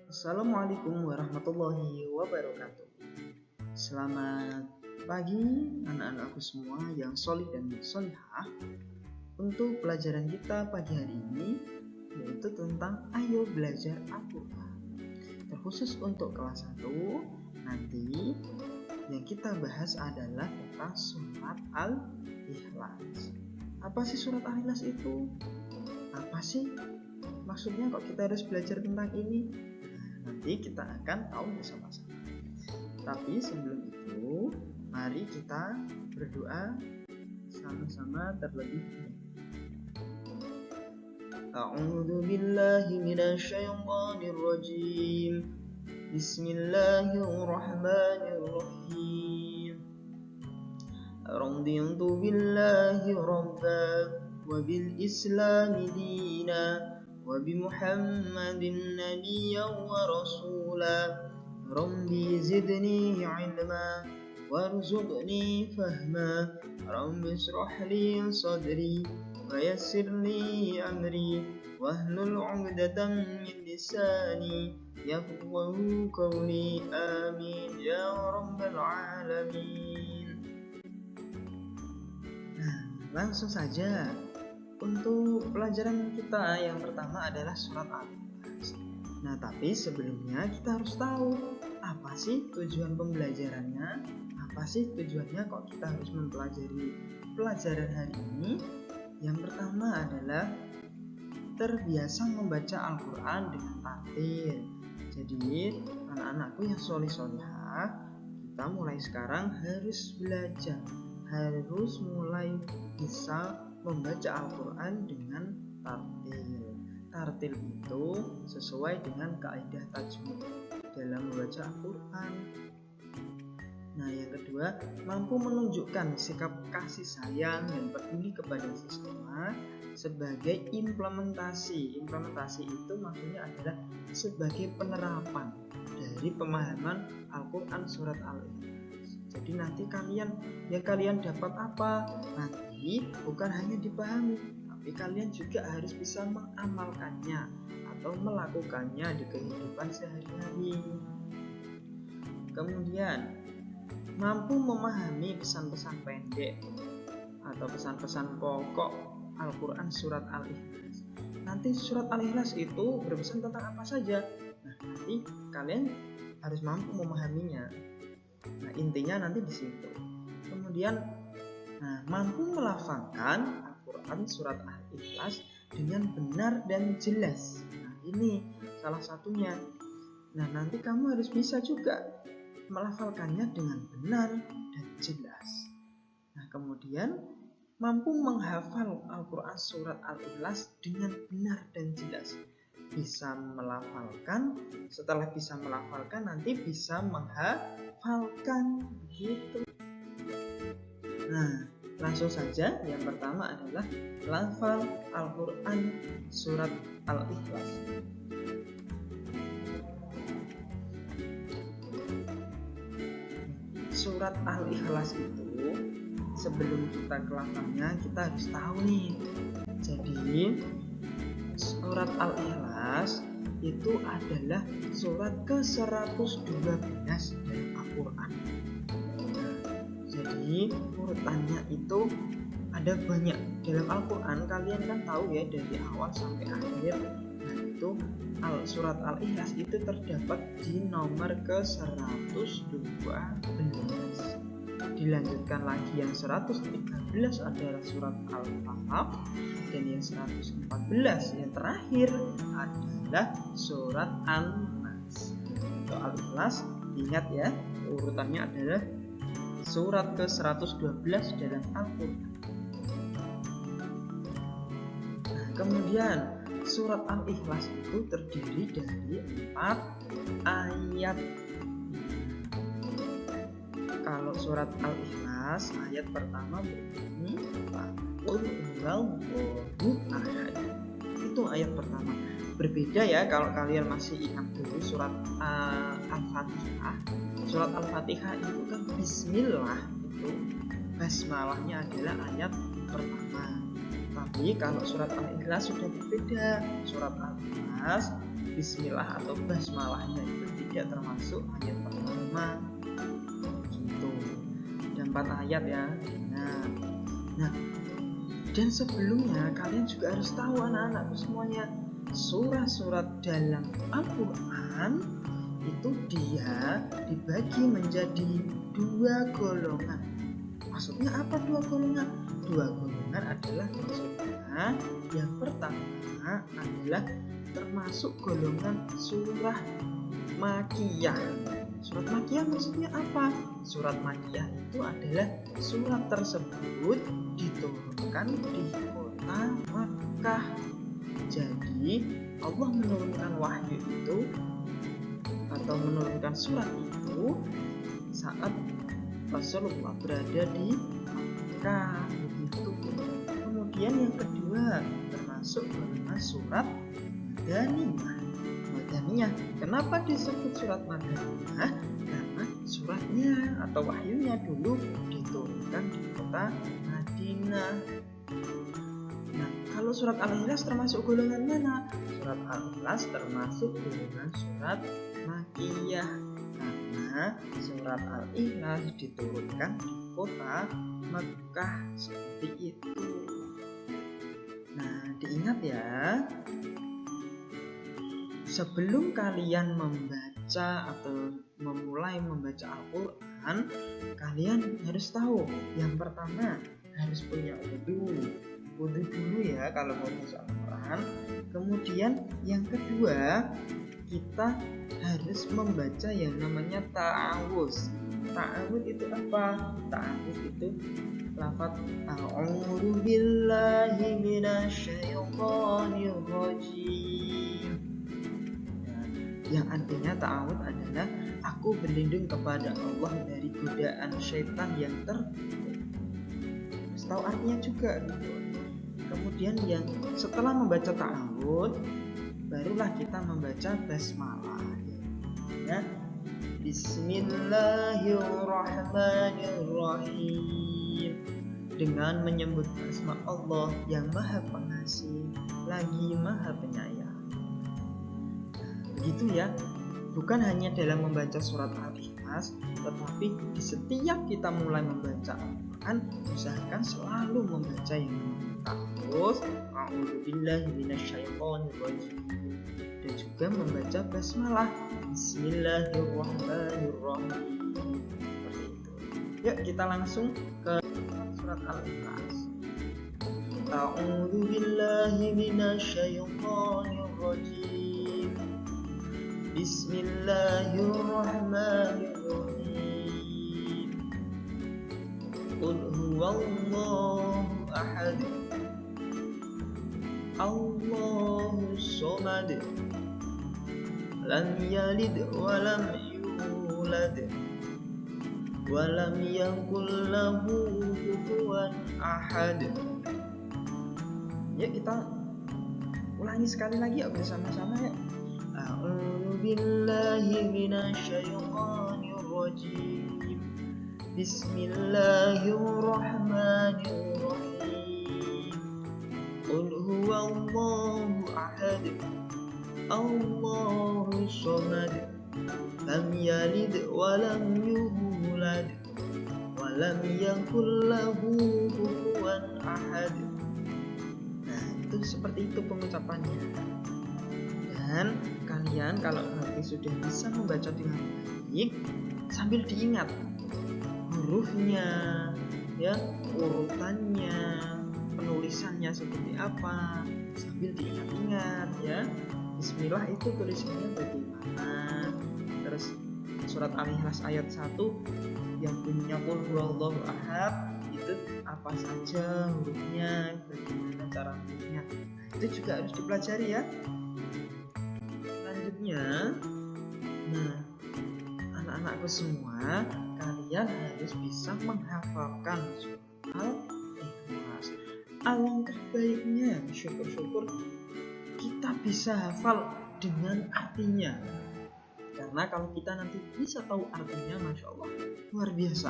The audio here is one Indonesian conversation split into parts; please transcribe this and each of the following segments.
Assalamualaikum warahmatullahi wabarakatuh. Selamat pagi anak-anakku semua yang solih dan solihah. Untuk pelajaran kita pagi hari ini yaitu tentang ayo belajar Al-Quran. Terkhusus untuk kelas 1, nanti yang kita bahas adalah tentang surat Al-Ikhlas. Apa sih surat Al-Ikhlas itu? Apa sih maksudnya kok kita harus belajar tentang ini? Nanti kita akan tahu bersama-sama. Tapi sebelum itu, mari kita berdoa sama-sama terlebih dahulu. A'udzu billahi minasyaitonir rajim. Bismillahirrahmanirrahim. Raditu billahi rabba wa bil islami dina wa bi Muhammadin nabiyyan wa rasula. Rabbi zidni ilma warzuqni fahma. Rabbi ishrah li sadri wa yassir li amri wahlul 'uqdatam min lisani yafqahu qawli. Amin ya rabbal alamin. Langsung saja. Untuk pelajaran kita yang pertama adalah surat Al-Ikhlas. Tapi sebelumnya kita harus tahu apa sih tujuan pembelajarannya, apa sih tujuannya kok kita harus mempelajari pelajaran hari ini. Yang pertama adalah terbiasa membaca Al-Quran dengan tartil. Jadi anak-anakku yang solih-solihah, kita mulai sekarang harus belajar, harus mulai bisa membaca Al-Quran dengan tartil. Tartil itu sesuai dengan kaidah tajwid dalam membaca Al-Quran. Yang kedua, mampu menunjukkan sikap kasih sayang dan peduli kepada sesama sebagai implementasi. Implementasi itu maksudnya adalah sebagai penerapan dari pemahaman Al-Quran surat Al-Ikhlas. Jadi nanti kalian dapat apa? Nanti bukan hanya dipahami, tapi kalian juga harus bisa mengamalkannya atau melakukannya di kehidupan sehari-hari. Kemudian, mampu memahami pesan-pesan pendek atau pesan-pesan pokok Al-Quran surat Al-Ikhlas. Nanti surat Al-Ikhlas itu berpesan tentang apa saja? Nanti kalian harus mampu memahaminya. Intinya nanti di situ. Kemudian mampu melafalkan Al-Quran surat Al-Ikhlas dengan benar dan jelas. Ini salah satunya. Nanti kamu harus bisa juga melafalkannya dengan benar dan jelas. Kemudian mampu menghafal Al-Quran surat Al-Ikhlas dengan benar dan jelas. Bisa melafalkan, setelah bisa melafalkan nanti bisa menghafalkan begitu. Langsung saja, yang pertama adalah lafal Al-Quran surat Al-Ikhlas. Surat Al-Ikhlas itu sebelum kita ke lafalnya kita harus tahu nih. Jadi surat Al-Ikhlas itu adalah surat ke-112 dari Al-Quran. Jadi urutannya itu ada banyak. Dalam Al-Quran kalian kan tahu ya, dari awal sampai akhir. Itu surat Al-Ikhlas itu terdapat di nomor ke-112. Dilanjutkan lagi yang 113 adalah surat Al-Falaq, dan yang 114 yang terakhir adalah surat An-Nas. Untuk Al-Ikhlas ingat ya, urutannya adalah surat ke-112 dalam Al-Quran. Kemudian surat Al-Ikhlas itu terdiri dari 4 ayat. Kalau surat Al-Ikhlas ayat pertama berbunyi Qul huwallahu ahad. Itu ayat pertama. Berbeda ya kalau kalian masih ingat dulu surat Al-Fatihah. Surat Al-Fatihah itu kan bismillah, itu basmalahnya adalah ayat pertama. Tapi kalau surat Al-Ikhlas sudah berbeda. Surat Al-Ikhlas bismillah atau basmalahnya itu tidak termasuk ayat pertama gitu. Ada 4 ayat ya. Nah, dan sebelumnya kalian juga harus tahu anak-anakku semuanya, surah-surat dalam Al-Quran itu dia dibagi menjadi 2 golongan. Maksudnya apa 2 golongan? 2 golongan adalah maksudnya yang pertama adalah termasuk golongan surah Makkiyah. Surat Makkiyah maksudnya apa? Surat Makkiyah itu adalah surat tersebut diturunkan di kota Makkah. Jadi Allah menurunkan wahyu itu atau menurunkan surat itu saat Rasulullah berada di Makkah begitu. Kemudian yang kedua termasuk golongan surat Madaniyah. Kenapa disebut surat Madaniyah? Karena suratnya atau wahyunya dulu diturunkan di kota Madinah. Nah, kalau surat Al-Ikhlas termasuk golongan mana? Surat Al-Ikhlas termasuk golongan surat Makkiyah. Karena surat Al-Ikhlas diturunkan di kota Mekah seperti itu. Nah, diingat ya. Sebelum kalian membaca atau memulai membaca Al-Quran, kalian harus tahu yang pertama harus punya wudhu dulu ya kalau mau baca Al-Quran. Kemudian yang kedua kita harus membaca yang namanya ta'awuz. Ta'awuz itu apa? Ta'awuz itu lafaz a'udzu billahi minasyaitonir rajim. Yang artinya ta'awud adalah aku berlindung kepada Allah dari godaan syaitan yang terkutuk. Tahu artinya juga gitu. Kemudian yang setelah membaca ta'awud barulah kita membaca basmalah ya. Bismillahirrahmanirrahim, dengan menyebut nama Allah yang Maha Pengasih lagi Maha Penyayang. Begitu ya, bukan hanya dalam membaca surat Al-Ikhlas, tetapi di setiap kita mulai membaca Al-Quran, usahakan selalu membaca yang namanya ta'awuz, a'udzubillahi minasyaitonirrajim, dan juga membaca basmalah, bismillahirrahmanirrahim. Seperti itu. Yuk kita langsung ke surat Al-Ikhlas. A'udzubillahi minasyaitonirrajim. Bismillahirrahmanirrahim. Qul huwallahu ahad, Allahus samad, lam yalid wa lam yulad wa lam yakul lahu kufuwan ahad. Ya, kita ulangi sekali lagi ya bersama-sama ya. A'udzu billahi minasyaitonir rajim. Bismillahirrahmanirrahim. Qul huwallahu ahad, Allahus samad, lam yalid wa lam yulad wa lam yakul lahu kufuwan ahad. Nah, itu seperti itu pengucapannya. Dan kalian kalau nanti sudah bisa membaca dengan baik, sambil diingat hurufnya, ya, urutannya, penulisannya seperti apa, sambil diingat-ingat ya. Bismillah itu tulisannya bagaimana. Terus surat Al-Ikhlas ayat 1 yang bunyinya qul huwallahu ahad itu apa saja hurufnya, bagaimana cara hurufnya. Nah, itu juga harus dipelajari ya. Nah, anak-anakku semua, kalian harus bisa menghafalkan surat Al-Ikhlas. Alangkah baiknya, syukur-syukur kita bisa hafal dengan artinya. Dan Karena kalau kita nanti bisa tahu artinya, Masya Allah, luar biasa.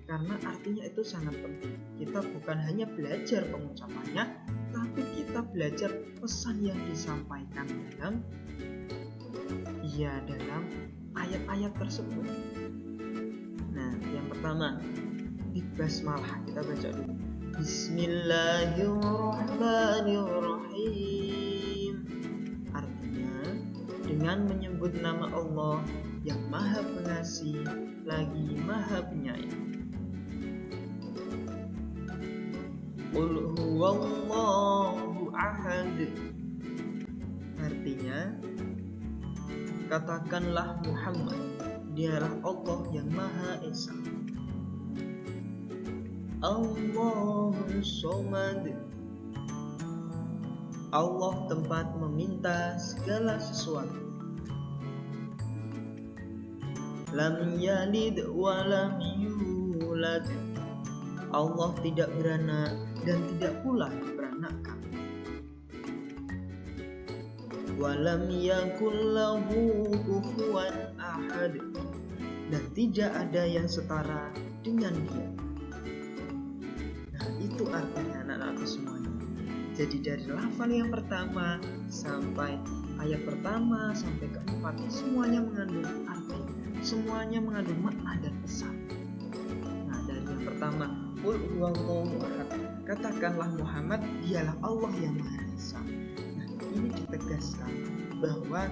Karena artinya itu sangat penting. Kita bukan hanya belajar pengucapannya, tapi kita belajar pesan yang disampaikan dalam ayat-ayat tersebut. Nah, yang pertama di basmalah, kita baca dulu. Bismillahirrahmanirrahim. Artinya dengan menyebut nama Allah yang Maha Pengasih lagi Maha Penyayang. Qul huwallahu ahad. Artinya katakanlah Muhammad, dialah Allah yang Maha Esa. Allahus Somad. Allah tempat meminta segala sesuatu. Lam yalid wa lam yulad. Allah tidak beranak dan tidak pula diperanakkan. Walam yakul lahu kufuwan ahad. Dan tidak ada yang setara dengan dia. Nah, itu artinya anak-anak semuanya. Jadi dari lafal yang pertama sampai ayat pertama sampai keempat, semuanya mengandung arti, semuanya mengandung makna dan pesan. Nah, dari yang pertama, Qul huwallahu ahad. Katakanlah Muhammad, dialah Allah yang Maha Esa. Nah, ini ditegaskan bahwa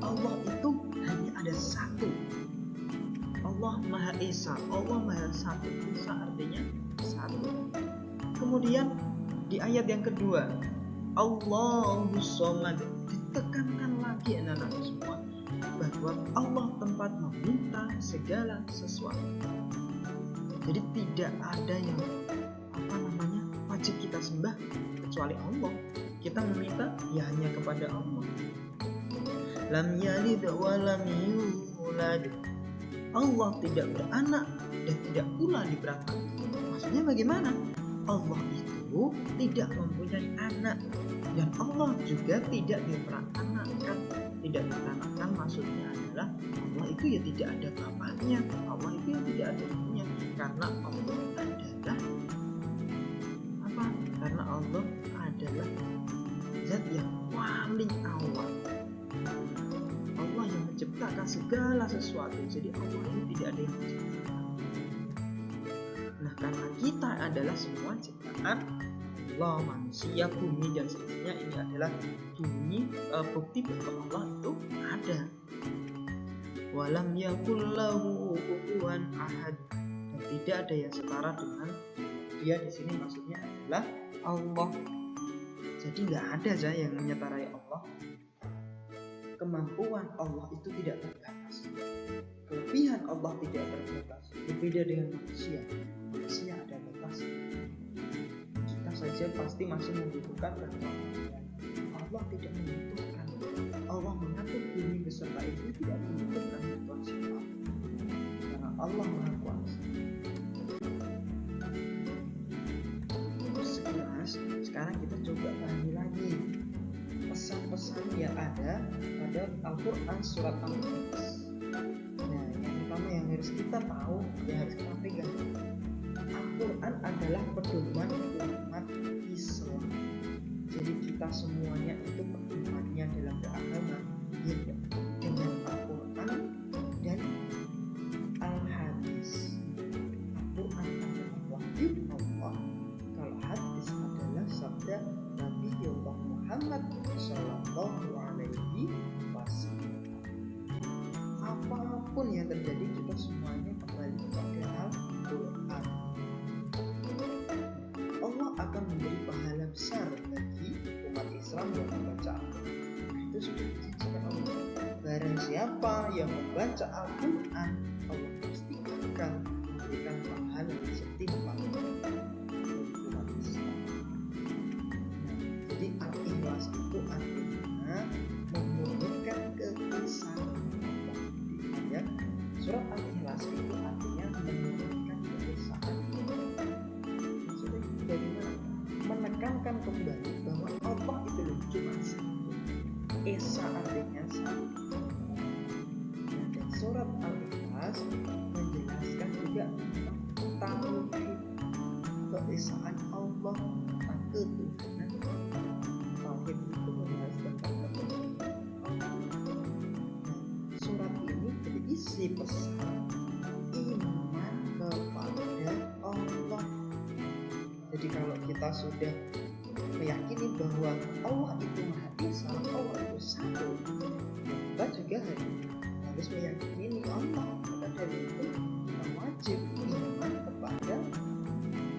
Allah itu hanya ada satu. Allah Maha Esa, Allah Maha Satu. Esa artinya satu. Kemudian di ayat yang kedua, Allahus Somad, ditekankan lagi anak-anak semua bahwa Allah tempat meminta segala sesuatu. Jadi tidak ada yang wajib kita sembah kecuali Allah. Kita meminta ya hanya kepada Allah. Lam yalid wa lam yulad. Allah tidak beranak dan tidak pula diperanakkan. Maksudnya bagaimana? Allah itu tidak mempunyai anak dan Allah juga tidak diperanakkan. Tidak diperanakkan maksudnya adalah Allah itu ya tidak ada bapaknya, Allah itu ya tidak ada ibunya, karena Allah adalah apa? Karena Allah adalah zat yang paling awal. Allah yang menciptakan segala sesuatu. Jadi Allah itu tidak ada yang menciptakan. Nah, karena kita adalah semua ciptaan Allah, manusia, bumi dan seterusnya, ini adalah bukti bahwa Allah itu ada. Walam yakul lahu kufuwan ahad. Dan tidak ada yang setara dengan dia. Di sini maksudnya adalah Allah. Jadi nggak ada saja yang menyetarai Allah. Kemampuan Allah itu tidak terbatas. Kelebihan Allah tidak terbatas. Berbeda dengan manusia. Manusia ada batas. Kita saja pasti masih membutuhkan bantuan. Allah tidak membutuhkan. Allah mengatur bumi beserta itu tidak membutuhkan bantuan siapa. Karena Allah Maha Kuasa. Terus sekilas, sekarang kita coba pahami lagi pesan-pesan yang ada pada Al-Quran surat Al-Ikhlas. Nah, yang pertama yang harus kita tahu, yang harus kita pegang, Al-Quran adalah pedoman umat Islam. Jadi kita semuanya itu pedomannya dalam beragama ya, dengan Al-Quran dan Al-Hadis. Al-Quran adalah wahyu Allah, kalau hadis adalah sabda Nabi Muhammad Sallallahu Alaihi Wasallam. Apapun yang terjadi, kita semuanya kembali kepada Al-Quran. Allah akan memberi pahala besar bagi umat Islam yang membaca Al-Quran. Itu sudah dijanjikan Allah. Barang siapa yang membaca Al-Quran, Allah pasti akan memberikan pahala yang setimpal bagi umat Islam. Jadi Al-Ikhlas itu artinya memurnikan keesaan Allah. Ya, surat Al-Ikhlas itu artinya memurnikan keesaan Allah. Maksudnya bagaimana? Menekankan kembali bahwa Allah itu cuma satu. Esa artinya satu. menjelaskan juga tentang tauhid, keesaan Allah, tentang ketuhanan. Tauhid itu membahas tentang ketuhanan Allah. Surat ini berisi pesan iman kepada Allah. Jadi kalau kita sudah meyakini bahwa Allah itu Maha Esa, Allah itu satu, kita juga harus meyakini Allah. Maka dari itu kita wajib iman kepada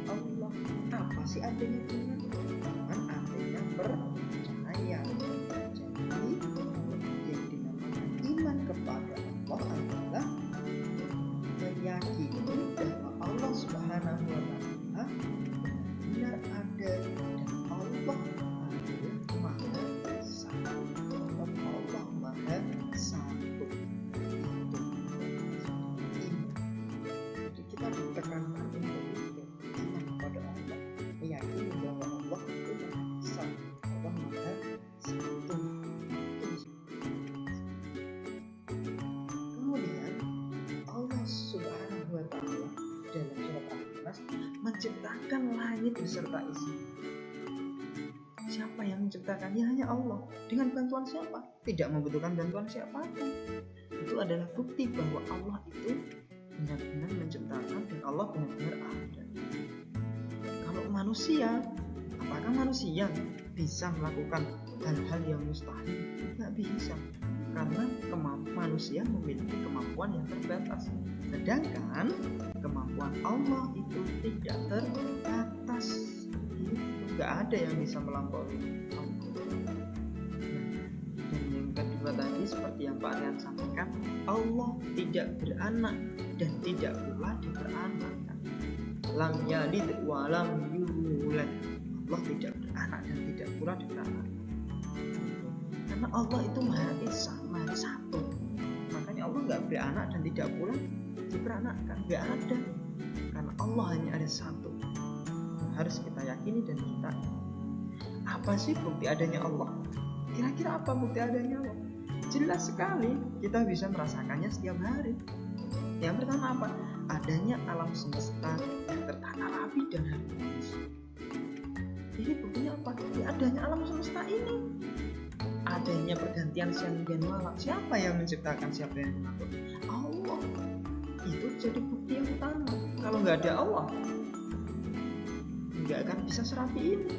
Allah. Apa sih artinya iman? Iman artinya percaya. Jadi yang dinamakan iman kepada Allah adalah meyakini bahwa Allah Subhanahu wa Ta'ala benar ada dan Allah adalah Maha Esa. Allah Maha Satu. Itu iman. Jadi kita ditekankan untuk itu, iman kepada Allah, meyakini bahwa Allah itu Maha Esa, Allah Maha Satu. Kemudian Allah Subhanahu wa Ta'ala dalam surat Al-Nas menciptakan langit beserta isinya. Siapa yang menciptakannya? Hanya Allah. Dengan bantuan siapa? Tidak membutuhkan bantuan siapapun. Itu adalah bukti bahwa Allah itu benar-benar menciptakan dan Allah benar-benar ada. Kalau manusia, apakah manusia bisa melakukan hal-hal yang mustahil? Tidak bisa, karena manusia memiliki kemampuan yang terbatas. Sedangkan kemampuan Allah itu tidak terbatas. Nggak ada yang bisa melampaui Allah. Dan yang kedua tadi, seperti yang Pak Rian sampaikan, Allah tidak beranak dan tidak pula diperanakan. Lam yalid wa lam yulad. Allah tidak beranak dan tidak pula diperanakan. Karena Allah itu Maha Esa, Maha Satu. Makanya Allah nggak beranak dan tidak pula diperanakkan. Nggak ada. Karena Allah hanya ada satu. Harus kita yakini dan kita. Apa sih bukti adanya Allah? Kira-kira apa bukti adanya Allah? Jelas sekali, kita bisa merasakannya setiap hari. Yang pertama apa? Adanya alam semesta yang tertata rapi dan harmonis. Ini buktinya apa? Adanya alam semesta ini. Adanya pergantian siang dan malam. Siapa yang menciptakan? Siapa yang mengatur? Allah. Itu jadi bukti yang utama. Kalau nggak ada Allah, nggak akan bisa serapi ini.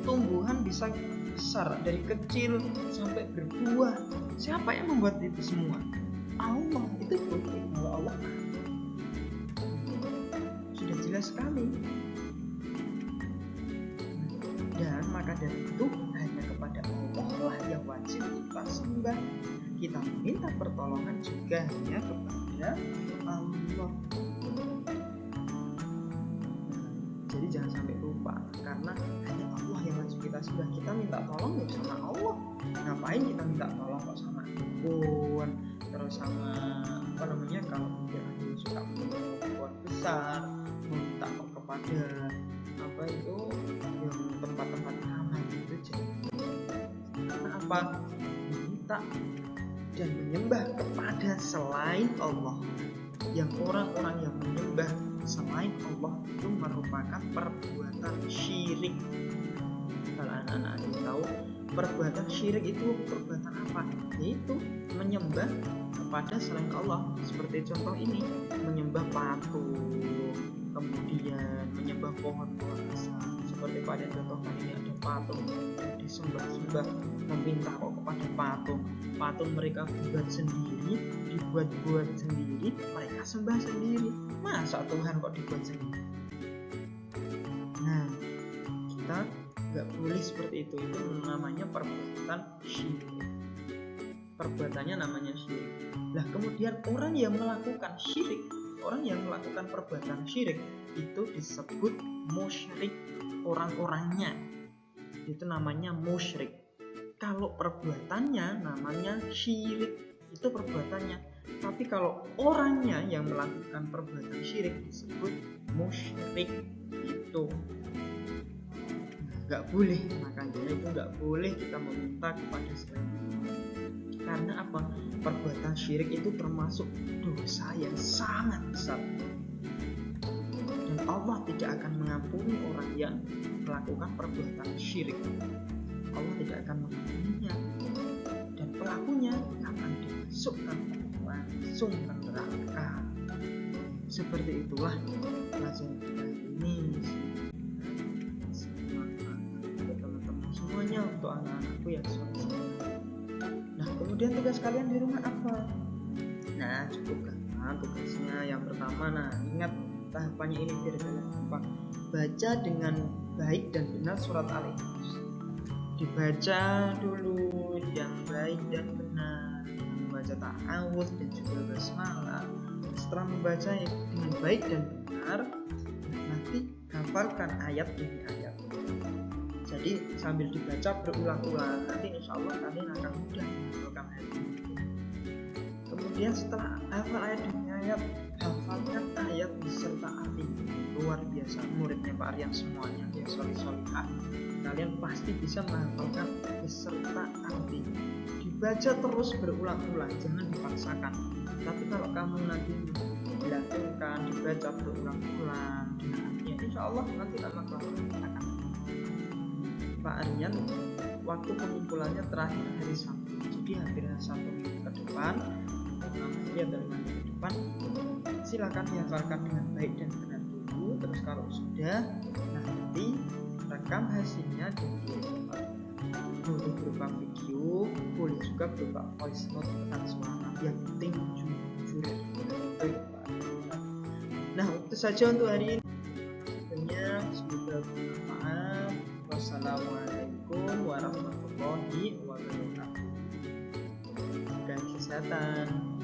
Tumbuhan bisa besar dari kecil sampai berbuah. Siapa yang membuat itu semua? Allah. Itu bukti bahwa Allah sudah jelas sekali. Dan maka dari itu hanya kepada Allah lah yang wajib kita sembah. Kita meminta pertolongan juga hanya kepada Allah. Jadi jangan sampai lupa, karena hanya Allah yang wajib kita sembah. Kita minta tolong ya sama Allah. Ngapain kita minta tolong kok sama dukun, terus sama kalau mungkin ada yang suka pohon besar, minta kok kepada yang tempat-tempat aman gitu. Karena apa? Minta dan menyembah kepada selain Allah. Yang orang-orang yang menyembah selain Allah itu merupakan perbuatan syirik. Kalau anak-anak tahu, perbuatan syirik itu perbuatan apa? Yaitu menyembah kepada selain Allah. Seperti contoh ini, menyembah patung, kemudian menyembah pohon-pohon besar. Seperti pada contohkan ini ada patung yang disembah-sembah, meminta kok kepada patung. Patung mereka buat sendiri, dibuat-buat sendiri, mereka sembah sendiri. Masa Tuhan kok dibuat sendiri? Nah, kita nggak boleh seperti itu. Itu namanya perbuatan syirik. Perbuatannya namanya syirik. Nah, kemudian orang yang melakukan syirik, orang yang melakukan perbuatan syirik itu disebut musyrik. Orang-orangnya itu namanya musyrik. Kalau perbuatannya namanya syirik, itu perbuatannya. Tapi kalau orangnya yang melakukan perbuatan syirik disebut musyrik itu. nggak boleh, makanya itu nggak boleh kita meminta kepada selain Allah. Karena apa? Perbuatan syirik itu termasuk dosa yang sangat besar, dan Allah tidak akan mengampuni orang yang melakukan perbuatan syirik. Allah tidak akan mengampuninya, dan pelakunya akan dimasukkan langsung ke neraka. Seperti itulah pelajaran kita ini. Semangat untuk teman-teman semuanya, untuk anak-anakku yang soleh. Nah, kemudian tugas kalian di rumah apa? Nah, cukup gampang tugasnya. Yang pertama, nah ingat tahapannya ini biar kalian gampang. Baca dengan baik dan benar surat Al-Ikhlas. Dibaca dulu yang baik dan benar, membaca ta'awudz dan juga basmalah. Setelah membaca dengan baik dan benar, nanti hafalkan ayat demi ayat. Jadi sambil dibaca berulang-ulang, nanti insya Allah kalian akan mudah menghafalkan ayat demi ayat. Kemudian setelah hafal ayat demi ayat, hafalkan ayat beserta artinya. Luar biasa muridnya Pak Aryan semuanya, ya solih-solihah. Kalian pasti bisa menghafalkan beserta artinya. Dibaca terus berulang-ulang, jangan dipaksakan. Tapi kalau kamu nanti dilakukan, dibaca berulang-ulang dengan artinya, insya Allah nanti lama-kelamaan akan. Pak Aryan waktu pengumpulannya terakhir hari Sabtu, jadi hampir 1 minggu ke depan, 6 hari atau 5 minggu ke depan, silakan dihafalkan dengan baik dan benar dulu. Terus kalau sudah, nanti rekam hasilnya dan dikirim. Boleh berupa video, boleh juga berupa voice note pesan suara, yang penting jujur. Nah, itu saja untuk hari ini. Semoga bermanfaat. Wassalamualaikum warahmatullahi wabarakatuh. Jaga kesehatan.